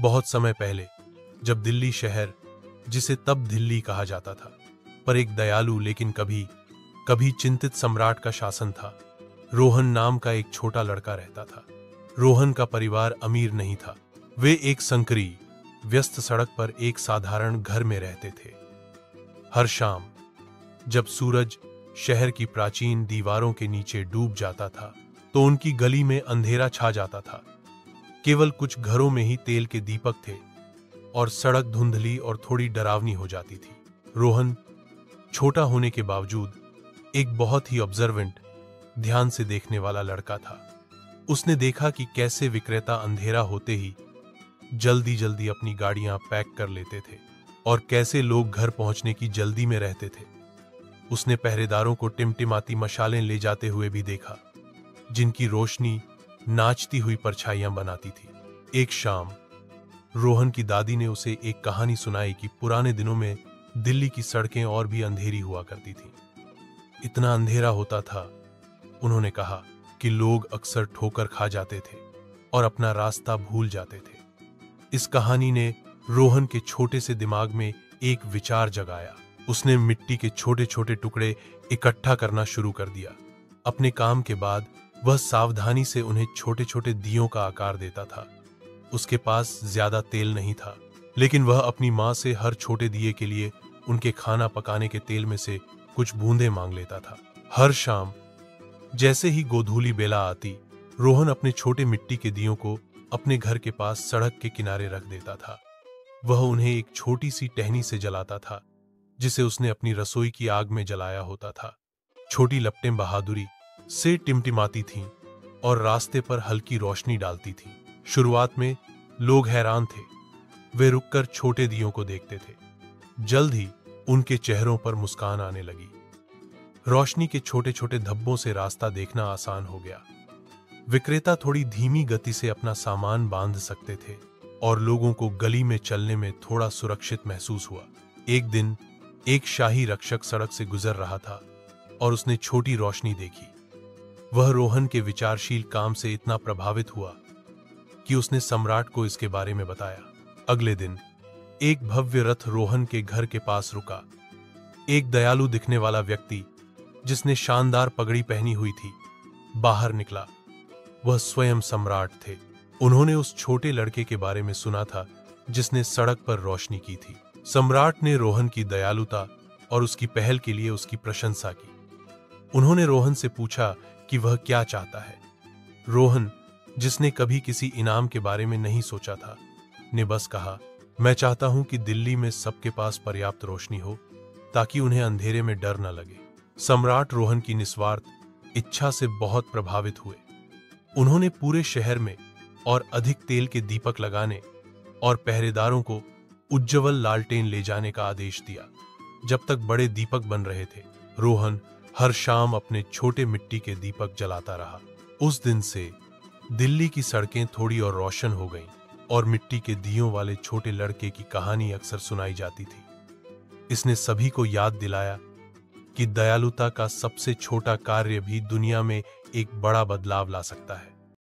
बहुत समय पहले, जब दिल्ली शहर, जिसे तब दिल्ली कहा जाता था, पर एक दयालु लेकिन कभी कभी चिंतित सम्राट का शासन था। रोहन नाम का एक छोटा लड़का रहता था। रोहन का परिवार अमीर नहीं था। वे एक संकरी, व्यस्त सड़क पर एक साधारण घर में रहते थे। हर शाम जब सूरज शहर की प्राचीन दीवारों के नीचे डूब जाता था, तो उनकी गली में अंधेरा छा जाता था। केवल कुछ घरों में ही तेल के दीपक थे और सड़क धुंधली और थोड़ी डरावनी हो जाती थी। रोहन छोटा होने के बावजूद एक बहुत ही ऑब्जर्वेंट, ध्यान से देखने वाला लड़का था। उसने देखा कि कैसे विक्रेता अंधेरा होते ही जल्दी जल्दी अपनी गाड़ियां पैक कर लेते थे और कैसे लोग घर पहुंचने की जल्दी में रहते थे। उसने पहरेदारों को टिमटिमाती मशालें ले जाते हुए भी देखा, जिनकी रोशनी नाचती हुई परछाइयां बनाती थी। एक शाम रोहन की दादी ने उसे एक कहानी सुनाई कि पुराने दिनों में दिल्ली की सड़कें और भी अंधेरी हुआ करती थीं। इतना अंधेरा होता था, उन्होंने कहा, कि लोग अक्सर ठोकर खा जाते थे और अपना रास्ता भूल जाते थे। इस कहानी ने रोहन के छोटे से दिमाग में एक विचार जगाया। उसने मिट्टी के छोटे छोटे टुकड़े इकट्ठा करना शुरू कर दिया। अपने काम के बाद वह सावधानी से उन्हें छोटे छोटे दियों का आकार देता था। उसके पास ज्यादा तेल नहीं था, लेकिन वह अपनी माँ से हर छोटे दिए के लिए उनके खाना पकाने के तेल में से कुछ बूंदें मांग लेता था। हर शाम जैसे ही गोधूली बेला आती, रोहन अपने छोटे मिट्टी के दियों को अपने घर के पास सड़क के किनारे रख देता था। वह उन्हें एक छोटी सी टहनी से जलाता था, जिसे उसने अपनी रसोई की आग में जलाया होता था। छोटी लपटें बहादुरी से टिमटिमाती थीं और रास्ते पर हल्की रोशनी डालती थीं। शुरुआत में लोग हैरान थे। वे रुककर छोटे दियों को देखते थे। जल्द ही उनके चेहरों पर मुस्कान आने लगी। रोशनी के छोटे छोटे धब्बों से रास्ता देखना आसान हो गया। विक्रेता थोड़ी धीमी गति से अपना सामान बांध सकते थे और लोगों को गली में चलने में थोड़ा सुरक्षित महसूस हुआ। एक दिन एक शाही रक्षक सड़क से गुजर रहा था और उसने छोटी रोशनी देखी। वह रोहन के विचारशील काम से इतना प्रभावित हुआ कि उसने सम्राट को इसके बारे में बताया। अगले दिन एक भव्य रथ रोहन के घर के पास रुका। एक दयालु दिखने वाला व्यक्ति, जिसने शानदार पगड़ी पहनी हुई थी, बाहर निकला। वह स्वयं सम्राट थे। उन्होंने उस छोटे लड़के के बारे में सुना था जिसने सड़क पर रोशनी की थी। सम्राट ने रोहन की दयालुता और उसकी पहल के लिए उसकी प्रशंसा की। उन्होंने रोहन से पूछा कि वह क्या चाहता है। रोहन, जिसने कभी किसी इनाम के बारे में नहीं सोचा था, ने बस कहा, मैं चाहता हूं कि दिल्ली में सबके पास पर्याप्त रोशनी हो ताकि उन्हें अंधेरे में डर न लगे। सम्राट रोहन की निस्वार्थ इच्छा से बहुत प्रभावित हुए। उन्होंने पूरे शहर में और अधिक तेल के दीपक लगाने और पहरेदारों को उज्ज्वल लालटेन ले जाने का आदेश दिया। जब तक बड़े दीपक बन रहे थे, रोहन हर शाम अपने छोटे मिट्टी के दीपक जलाता रहा। उस दिन से दिल्ली की सड़कें थोड़ी और रोशन हो गईं और मिट्टी के दियों वाले छोटे लड़के की कहानी अक्सर सुनाई जाती थी। इसने सभी को याद दिलाया कि दयालुता का सबसे छोटा कार्य भी दुनिया में एक बड़ा बदलाव ला सकता है।